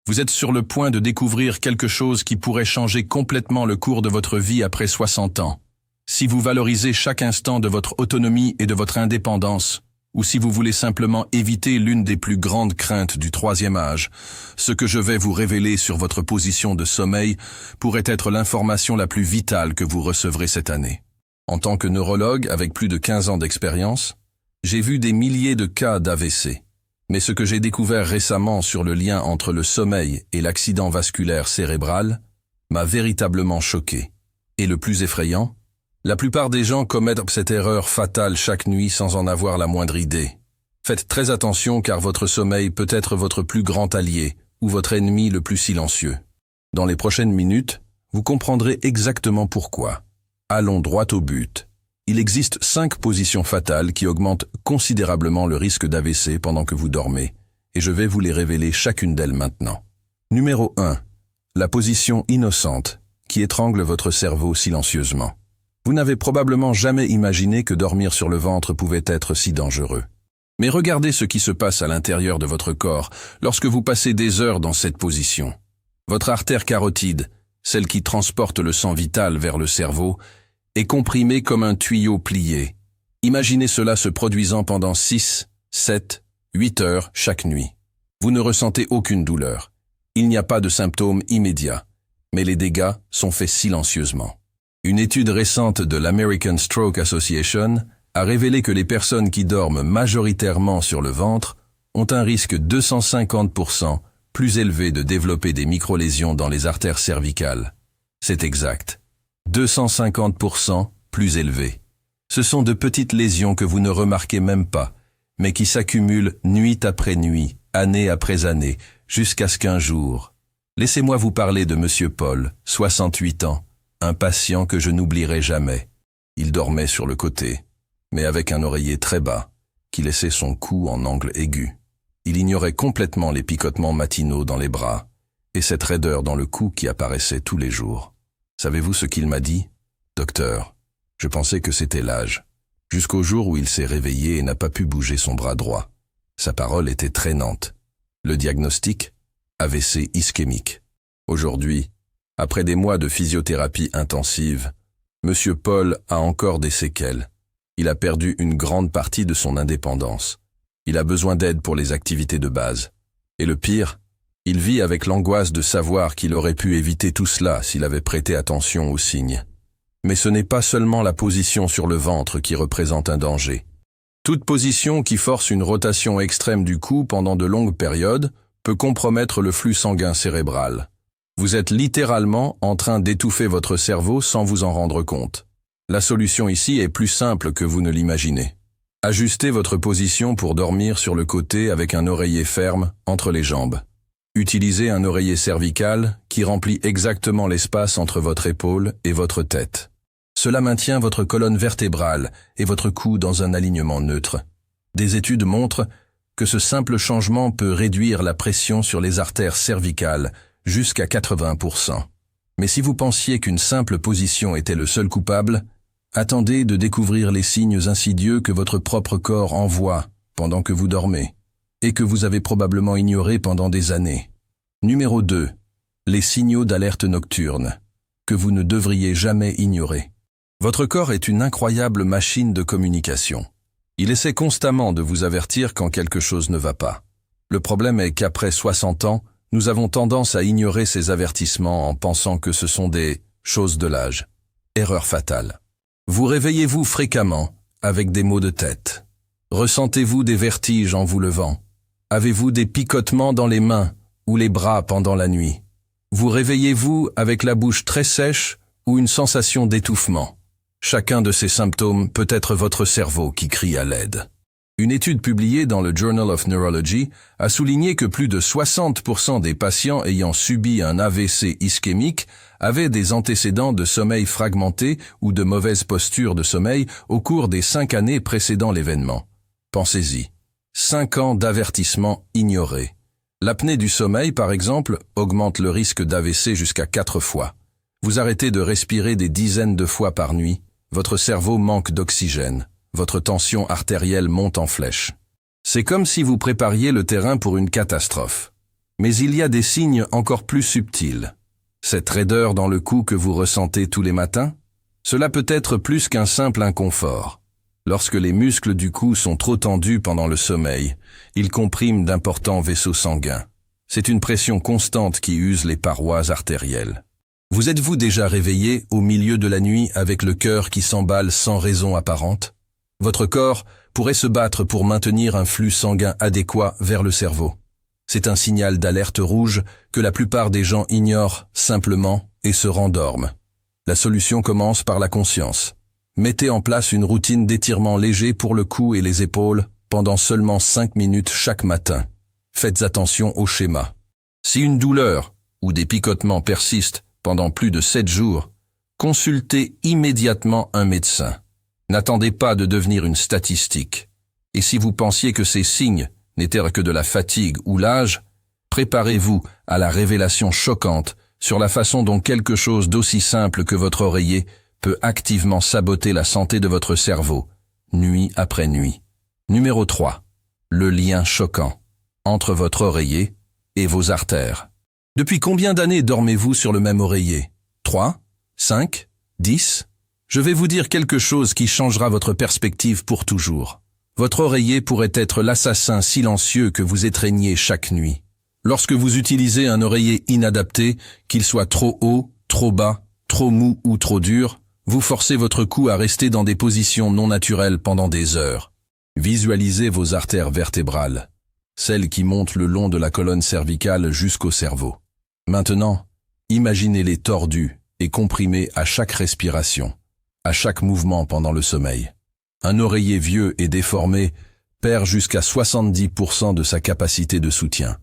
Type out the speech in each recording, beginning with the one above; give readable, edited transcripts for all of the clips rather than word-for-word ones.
Vous êtes sur le point de découvrir quelque chose qui pourrait changer complètement le cours de votre vie après 60 ans. Si vous valorisez chaque instant de votre autonomie et de votre indépendance, ou si vous voulez simplement éviter l'une des plus grandes craintes du troisième âge, ce que je vais vous révéler sur votre position de sommeil pourrait être l'information la plus vitale que vous recevrez cette année. En tant que neurologue avec plus de 15 ans d'expérience, j'ai vu des milliers de cas d'AVC. Mais ce que j'ai découvert récemment sur le lien entre le sommeil et l'accident vasculaire cérébral m'a véritablement choqué. Et le plus effrayant, la plupart des gens commettent cette erreur fatale chaque nuit sans en avoir la moindre idée. Faites très attention car votre sommeil peut être votre plus grand allié ou votre ennemi le plus silencieux. Dans les prochaines minutes, vous comprendrez exactement pourquoi. Allons droit au but. Il existe 5 positions fatales qui augmentent considérablement le risque d'AVC pendant que vous dormez, et je vais vous les révéler chacune d'elles maintenant. Numéro 1. La position innocente, qui étrangle votre cerveau silencieusement. Vous n'avez probablement jamais imaginé que dormir sur le ventre pouvait être si dangereux. Mais regardez ce qui se passe à l'intérieur de votre corps lorsque vous passez des heures dans cette position. Votre artère carotide, celle qui transporte le sang vital vers le cerveau, est comprimée comme un tuyau plié. Imaginez cela se produisant pendant 6, 7, 8 heures chaque nuit. Vous ne ressentez aucune douleur. Il n'y a pas de symptômes immédiats, mais les dégâts sont faits silencieusement. Une étude récente de l'American Stroke Association a révélé que les personnes qui dorment majoritairement sur le ventre ont un risque 250% plus élevé de développer des microlésions dans les artères cervicales. C'est exact. 250% plus élevé. Ce sont de petites lésions que vous ne remarquez même pas, mais qui s'accumulent nuit après nuit, année après année, jusqu'à ce qu'un jour... Laissez-moi vous parler de Monsieur Paul, 68 ans, un patient que je n'oublierai jamais. Il dormait sur le côté, mais avec un oreiller très bas, qui laissait son cou en angle aigu. Il ignorait complètement les picotements matinaux dans les bras, et cette raideur dans le cou qui apparaissait tous les jours. Savez-vous ce qu'il m'a dit? Docteur, je pensais que c'était l'âge. Jusqu'au jour où il s'est réveillé et n'a pas pu bouger son bras droit. Sa parole était traînante. Le diagnostic? AVC ischémique. Aujourd'hui, après des mois de physiothérapie intensive, Monsieur Paul a encore des séquelles. Il a perdu une grande partie de son indépendance. Il a besoin d'aide pour les activités de base. Et le pire, il vit avec l'angoisse de savoir qu'il aurait pu éviter tout cela s'il avait prêté attention aux signes. Mais ce n'est pas seulement la position sur le ventre qui représente un danger. Toute position qui force une rotation extrême du cou pendant de longues périodes peut compromettre le flux sanguin cérébral. Vous êtes littéralement en train d'étouffer votre cerveau sans vous en rendre compte. La solution ici est plus simple que vous ne l'imaginez. Ajustez votre position pour dormir sur le côté avec un oreiller ferme entre les jambes. Utilisez un oreiller cervical qui remplit exactement l'espace entre votre épaule et votre tête. Cela maintient votre colonne vertébrale et votre cou dans un alignement neutre. Des études montrent que ce simple changement peut réduire la pression sur les artères cervicales jusqu'à 80%. Mais si vous pensiez qu'une simple position était le seul coupable, attendez de découvrir les signes insidieux que votre propre corps envoie pendant que vous dormez, et que vous avez probablement ignorés pendant des années. Numéro 2. Les signaux d'alerte nocturne, que vous ne devriez jamais ignorer. Votre corps est une incroyable machine de communication. Il essaie constamment de vous avertir quand quelque chose ne va pas. Le problème est qu'après 60 ans, nous avons tendance à ignorer ces avertissements en pensant que ce sont des choses de l'âge. Erreur fatale. Vous réveillez-vous fréquemment avec des maux de tête? Ressentez-vous des vertiges en vous levant? Avez-vous des picotements dans les mains ou les bras pendant la nuit? Vous réveillez-vous avec la bouche très sèche ou une sensation d'étouffement? Chacun de ces symptômes peut être votre cerveau qui crie à l'aide. Une étude publiée dans le Journal of Neurology a souligné que plus de 60% des patients ayant subi un AVC ischémique avaient des antécédents de sommeil fragmenté ou de mauvaise posture de sommeil au cours des 5 années précédant l'événement. Pensez-y. 5 ans d'avertissement ignorés. L'apnée du sommeil, par exemple, augmente le risque d'AVC jusqu'à 4 fois. Vous arrêtez de respirer des dizaines de fois par nuit. Votre cerveau manque d'oxygène. Votre tension artérielle monte en flèche. C'est comme si vous prépariez le terrain pour une catastrophe. Mais il y a des signes encore plus subtils. Cette raideur dans le cou que vous ressentez tous les matins, cela peut être plus qu'un simple inconfort. Lorsque les muscles du cou sont trop tendus pendant le sommeil, ils compriment d'importants vaisseaux sanguins. C'est une pression constante qui use les parois artérielles. Vous êtes-vous déjà réveillé au milieu de la nuit avec le cœur qui s'emballe sans raison apparente? Votre corps pourrait se battre pour maintenir un flux sanguin adéquat vers le cerveau. C'est un signal d'alerte rouge que la plupart des gens ignorent simplement et se rendorment. La solution commence par la conscience. Mettez en place une routine d'étirement léger pour le cou et les épaules pendant seulement 5 minutes chaque matin. Faites attention au schéma. Si une douleur ou des picotements persistent pendant plus de 7 jours, consultez immédiatement un médecin. N'attendez pas de devenir une statistique. Et si vous pensiez que ces signes n'étaient que de la fatigue ou l'âge, préparez-vous à la révélation choquante sur la façon dont quelque chose d'aussi simple que votre oreiller peut activement saboter la santé de votre cerveau, nuit après nuit. Numéro 3. Le lien choquant entre votre oreiller et vos artères. Depuis combien d'années dormez-vous sur le même oreiller? 3, 5, 10? Je vais vous dire quelque chose qui changera votre perspective pour toujours. Votre oreiller pourrait être l'assassin silencieux que vous étreignez chaque nuit. Lorsque vous utilisez un oreiller inadapté, qu'il soit trop haut, trop bas, trop mou ou trop dur, vous forcez votre cou à rester dans des positions non naturelles pendant des heures. Visualisez vos artères vertébrales, celles qui montent le long de la colonne cervicale jusqu'au cerveau. Maintenant, imaginez-les tordues et comprimées à chaque respiration, à chaque mouvement pendant le sommeil. Un oreiller vieux et déformé perd jusqu'à 70% de sa capacité de soutien.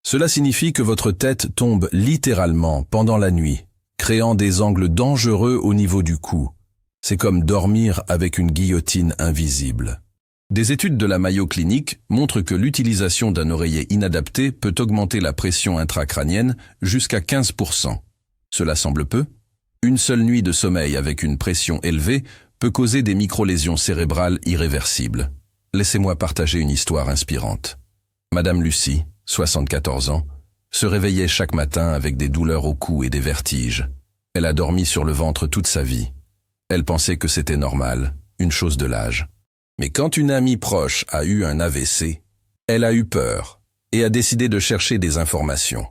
Cela signifie que votre tête tombe littéralement pendant la nuit, créant des angles dangereux au niveau du cou. C'est comme dormir avec une guillotine invisible. Des études de la Mayo Clinic montrent que l'utilisation d'un oreiller inadapté peut augmenter la pression intracrânienne jusqu'à 15%. Cela semble peu? Une seule nuit de sommeil avec une pression élevée peut causer des micro-lésions cérébrales irréversibles. Laissez-moi partager une histoire inspirante. Madame Lucie, 74 ans, se réveillait chaque matin avec des douleurs au cou et des vertiges. Elle a dormi sur le ventre toute sa vie. Elle pensait que c'était normal, une chose de l'âge. Mais quand une amie proche a eu un AVC, elle a eu peur et a décidé de chercher des informations.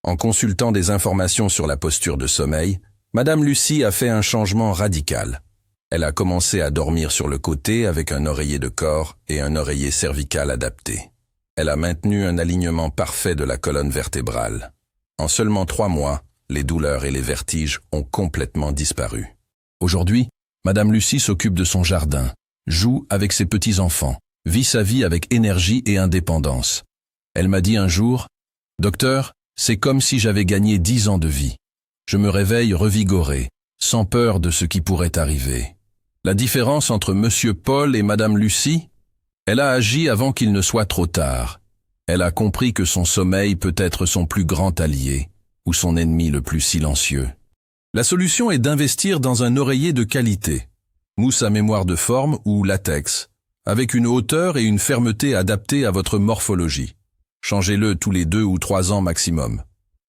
En consultant des informations sur la posture de sommeil, Madame Lucie a fait un changement radical. Elle a commencé à dormir sur le côté avec un oreiller de corps et un oreiller cervical adapté. Elle a maintenu un alignement parfait de la colonne vertébrale. En seulement 3 mois, les douleurs et les vertiges ont complètement disparu. Aujourd'hui, Madame Lucie s'occupe de son jardin, joue avec ses petits-enfants, vit sa vie avec énergie et indépendance. Elle m'a dit un jour, « Docteur, c'est comme si j'avais gagné 10 ans de vie. Je me réveille revigoré, sans peur de ce qui pourrait arriver. » La différence entre Monsieur Paul et Madame Lucie? Elle a agi avant qu'il ne soit trop tard. Elle a compris que son sommeil peut être son plus grand allié, ou son ennemi le plus silencieux. La solution est d'investir dans un oreiller de qualité, mousse à mémoire de forme ou latex, avec une hauteur et une fermeté adaptées à votre morphologie. Changez-le tous les 2 ou 3 ans maximum.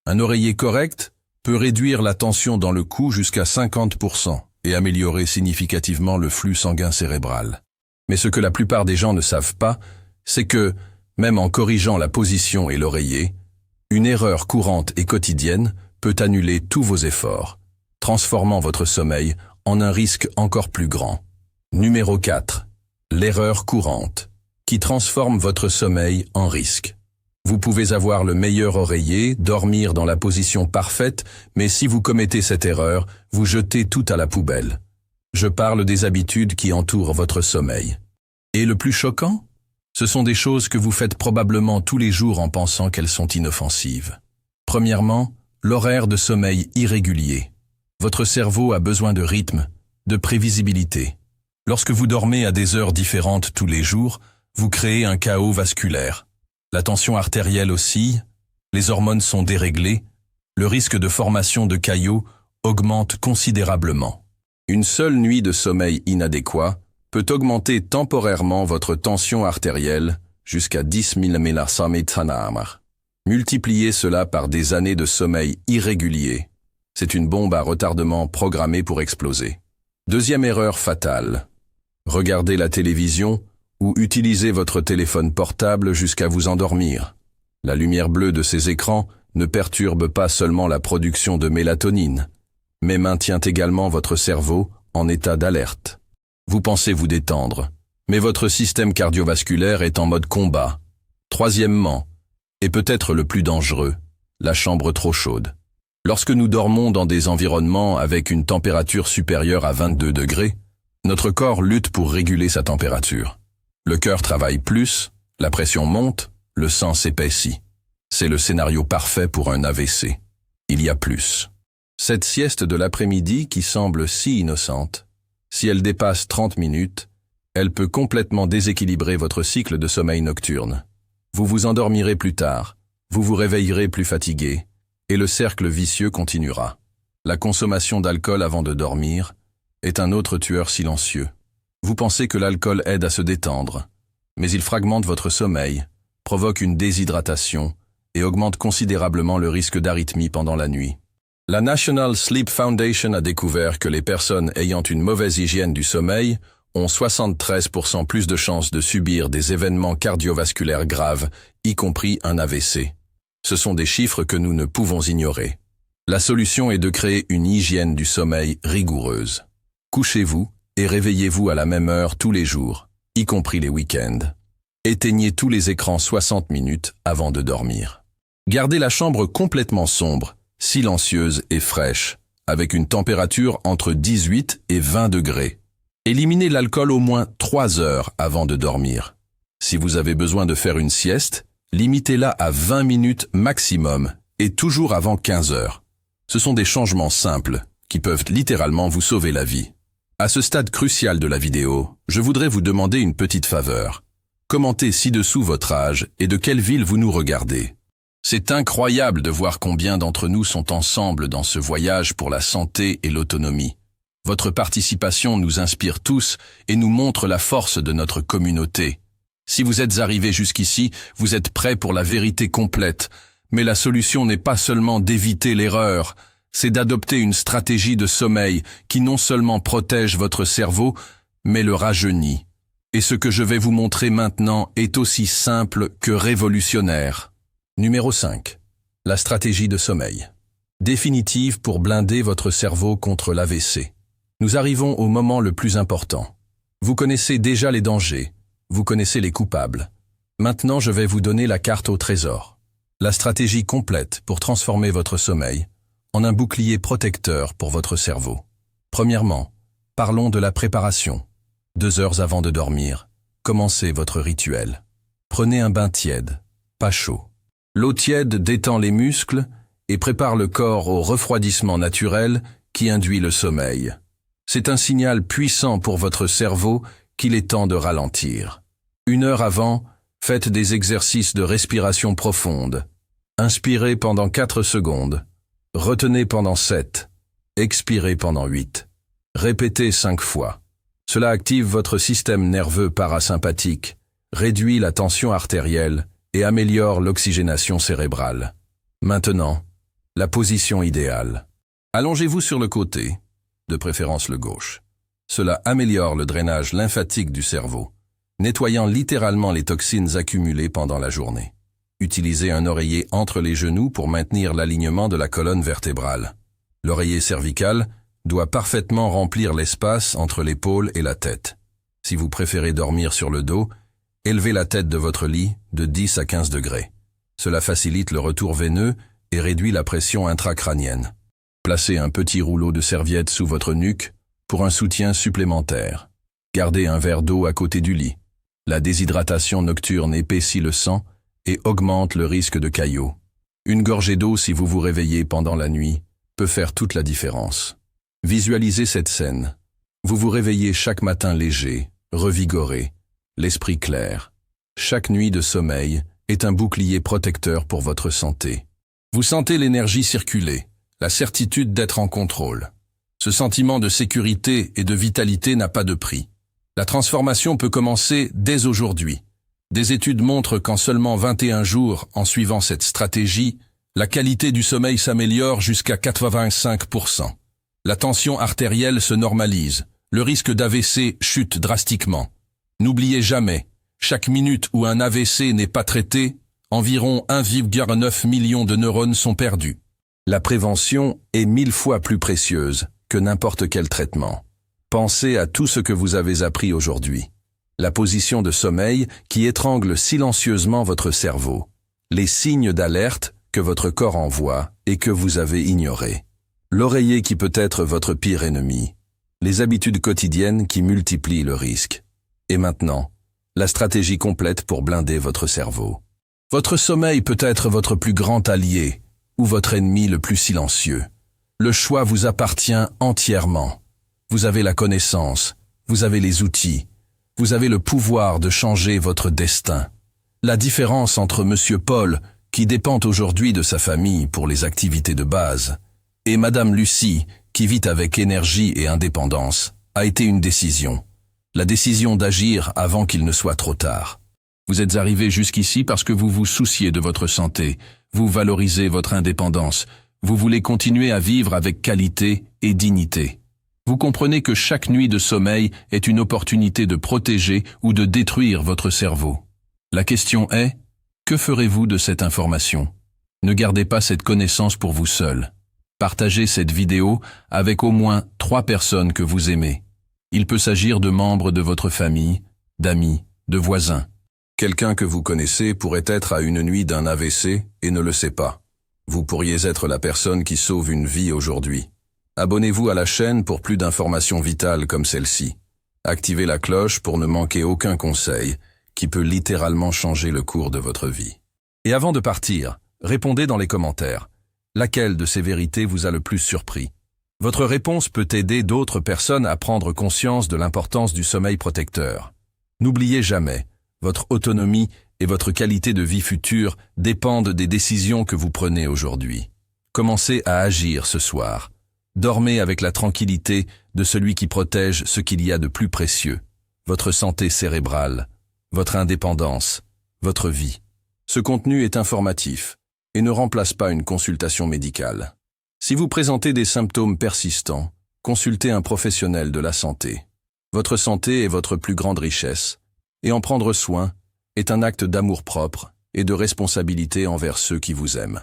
Un oreiller correct peut réduire la tension dans le cou jusqu'à 50% et améliorer significativement le flux sanguin cérébral. Mais ce que la plupart des gens ne savent pas, c'est que, même en corrigeant la position et l'oreiller, une erreur courante et quotidienne peut annuler tous vos efforts, transformant votre sommeil en un risque encore plus grand. Numéro 4. L'erreur courante, qui transforme votre sommeil en risque. Vous pouvez avoir le meilleur oreiller, dormir dans la position parfaite, mais si vous commettez cette erreur, vous jetez tout à la poubelle. Je parle des habitudes qui entourent votre sommeil. Et le plus choquant? Ce sont des choses que vous faites probablement tous les jours en pensant qu'elles sont inoffensives. Premièrement, l'horaire de sommeil irrégulier. Votre cerveau a besoin de rythme, de prévisibilité. Lorsque vous dormez à des heures différentes tous les jours, vous créez un chaos vasculaire. La tension artérielle oscille, les hormones sont déréglées, le risque de formation de caillots augmente considérablement. Une seule nuit de sommeil inadéquat peut augmenter temporairement votre tension artérielle jusqu'à 10 000 mmHg. Multipliez cela par des années de sommeil irrégulier. C'est une bombe à retardement programmée pour exploser. Deuxième erreur fatale. Regardez la télévision ou utilisez votre téléphone portable jusqu'à vous endormir. La lumière bleue de ces écrans ne perturbe pas seulement la production de mélatonine, mais maintient également votre cerveau en état d'alerte. Vous pensez vous détendre, mais votre système cardiovasculaire est en mode combat. Troisièmement, et peut-être le plus dangereux, la chambre trop chaude. Lorsque nous dormons dans des environnements avec une température supérieure à 22 degrés, notre corps lutte pour réguler sa température. Le cœur travaille plus, la pression monte, le sang s'épaissit. C'est le scénario parfait pour un AVC. Il y a plus. Cette sieste de l'après-midi qui semble si innocente, si elle dépasse 30 minutes, elle peut complètement déséquilibrer votre cycle de sommeil nocturne. Vous vous endormirez plus tard, vous vous réveillerez plus fatigué, et le cercle vicieux continuera. La consommation d'alcool avant de dormir est un autre tueur silencieux. Vous pensez que l'alcool aide à se détendre, mais il fragmente votre sommeil, provoque une déshydratation et augmente considérablement le risque d'arythmie pendant la nuit. La National Sleep Foundation a découvert que les personnes ayant une mauvaise hygiène du sommeil ont 73% plus de chances de subir des événements cardiovasculaires graves, y compris un AVC. Ce sont des chiffres que nous ne pouvons ignorer. La solution est de créer une hygiène du sommeil rigoureuse. Couchez-vous et réveillez-vous à la même heure tous les jours, y compris les week-ends. Éteignez tous les écrans 60 minutes avant de dormir. Gardez la chambre complètement sombre, silencieuse et fraîche, avec une température entre 18 et 20 degrés. Éliminez l'alcool au moins 3 heures avant de dormir. Si vous avez besoin de faire une sieste, limitez-la à 20 minutes maximum et toujours avant 15 heures. Ce sont des changements simples qui peuvent littéralement vous sauver la vie. À ce stade crucial de la vidéo, je voudrais vous demander une petite faveur. Commentez ci-dessous votre âge et de quelle ville vous nous regardez. C'est incroyable de voir combien d'entre nous sont ensemble dans ce voyage pour la santé et l'autonomie. Votre participation nous inspire tous et nous montre la force de notre communauté. Si vous êtes arrivés jusqu'ici, vous êtes prêts pour la vérité complète. Mais la solution n'est pas seulement d'éviter l'erreur, c'est d'adopter une stratégie de sommeil qui non seulement protège votre cerveau, mais le rajeunit. Et ce que je vais vous montrer maintenant est aussi simple que révolutionnaire. Numéro 5. La stratégie de sommeil. Définitive pour blinder votre cerveau contre l'AVC. Nous arrivons au moment le plus important. Vous connaissez déjà les dangers, vous connaissez les coupables. Maintenant, je vais vous donner la carte au trésor. La stratégie complète pour transformer votre sommeil en un bouclier protecteur pour votre cerveau. Premièrement, parlons de la préparation. 2 heures avant de dormir, commencez votre rituel. Prenez un bain tiède, pas chaud. L'eau tiède détend les muscles et prépare le corps au refroidissement naturel qui induit le sommeil. C'est un signal puissant pour votre cerveau qu'il est temps de ralentir. 1 heure avant, faites des exercices de respiration profonde. Inspirez pendant 4 secondes. Retenez pendant 7. Expirez pendant 8. Répétez 5 fois. Cela active votre système nerveux parasympathique, réduit la tension artérielle et améliore l'oxygénation cérébrale. Maintenant, la position idéale. Allongez-vous sur le côté, de préférence le gauche. Cela améliore le drainage lymphatique du cerveau, nettoyant littéralement les toxines accumulées pendant la journée. Utilisez un oreiller entre les genoux pour maintenir l'alignement de la colonne vertébrale. L'oreiller cervical doit parfaitement remplir l'espace entre l'épaule et la tête. Si vous préférez dormir sur le dos, élevez la tête de votre lit de 10 à 15 degrés. Cela facilite le retour veineux et réduit la pression intracrânienne. Placez un petit rouleau de serviette sous votre nuque pour un soutien supplémentaire. Gardez un verre d'eau à côté du lit. La déshydratation nocturne épaissit le sang et augmente le risque de caillots. Une gorgée d'eau si vous vous réveillez pendant la nuit peut faire toute la différence. Visualisez cette scène. Vous vous réveillez chaque matin léger, revigoré, l'esprit clair. Chaque nuit de sommeil est un bouclier protecteur pour votre santé. Vous sentez l'énergie circuler, la certitude d'être en contrôle. Ce sentiment de sécurité et de vitalité n'a pas de prix. La transformation peut commencer dès aujourd'hui. Des études montrent qu'en seulement 21 jours, en suivant cette stratégie, la qualité du sommeil s'améliore jusqu'à 85%. La tension artérielle se normalise, le risque d'AVC chute drastiquement. N'oubliez jamais, chaque minute où un AVC n'est pas traité, environ 1,9 million de neurones sont perdus. La prévention est 1000 fois plus précieuse que n'importe quel traitement. Pensez à tout ce que vous avez appris aujourd'hui. La position de sommeil qui étrangle silencieusement votre cerveau. Les signes d'alerte que votre corps envoie et que vous avez ignorés. L'oreiller qui peut être votre pire ennemi. Les habitudes quotidiennes qui multiplient le risque. Et maintenant, la stratégie complète pour blinder votre cerveau. Votre sommeil peut être votre plus grand allié ou votre ennemi le plus silencieux. Le choix vous appartient entièrement. Vous avez la connaissance, vous avez les outils, vous avez le pouvoir de changer votre destin. La différence entre Monsieur Paul, qui dépend aujourd'hui de sa famille pour les activités de base, et Madame Lucie, qui vit avec énergie et indépendance, a été une décision. La décision d'agir avant qu'il ne soit trop tard. Vous êtes arrivé jusqu'ici parce que vous vous souciez de votre santé, vous valorisez votre indépendance, vous voulez continuer à vivre avec qualité et dignité. Vous comprenez que chaque nuit de sommeil est une opportunité de protéger ou de détruire votre cerveau. La question est, que ferez-vous de cette information? Ne gardez pas cette connaissance pour vous seul. Partagez cette vidéo avec au moins 3 personnes que vous aimez. Il peut s'agir de membres de votre famille, d'amis, de voisins. Quelqu'un que vous connaissez pourrait être à une nuit d'un AVC et ne le sait pas. Vous pourriez être la personne qui sauve une vie aujourd'hui. Abonnez-vous à la chaîne pour plus d'informations vitales comme celle-ci. Activez la cloche pour ne manquer aucun conseil qui peut littéralement changer le cours de votre vie. Et avant de partir, répondez dans les commentaires. Laquelle de ces vérités vous a le plus surpris? Votre réponse peut aider d'autres personnes à prendre conscience de l'importance du sommeil protecteur. N'oubliez jamais, votre autonomie et votre qualité de vie future dépendent des décisions que vous prenez aujourd'hui. Commencez à agir ce soir. Dormez avec la tranquillité de celui qui protège ce qu'il y a de plus précieux. Votre santé cérébrale, votre indépendance, votre vie. Ce contenu est informatif et ne remplace pas une consultation médicale. Si vous présentez des symptômes persistants, consultez un professionnel de la santé. Votre santé est votre plus grande richesse, et en prendre soin est un acte d'amour-propre et de responsabilité envers ceux qui vous aiment.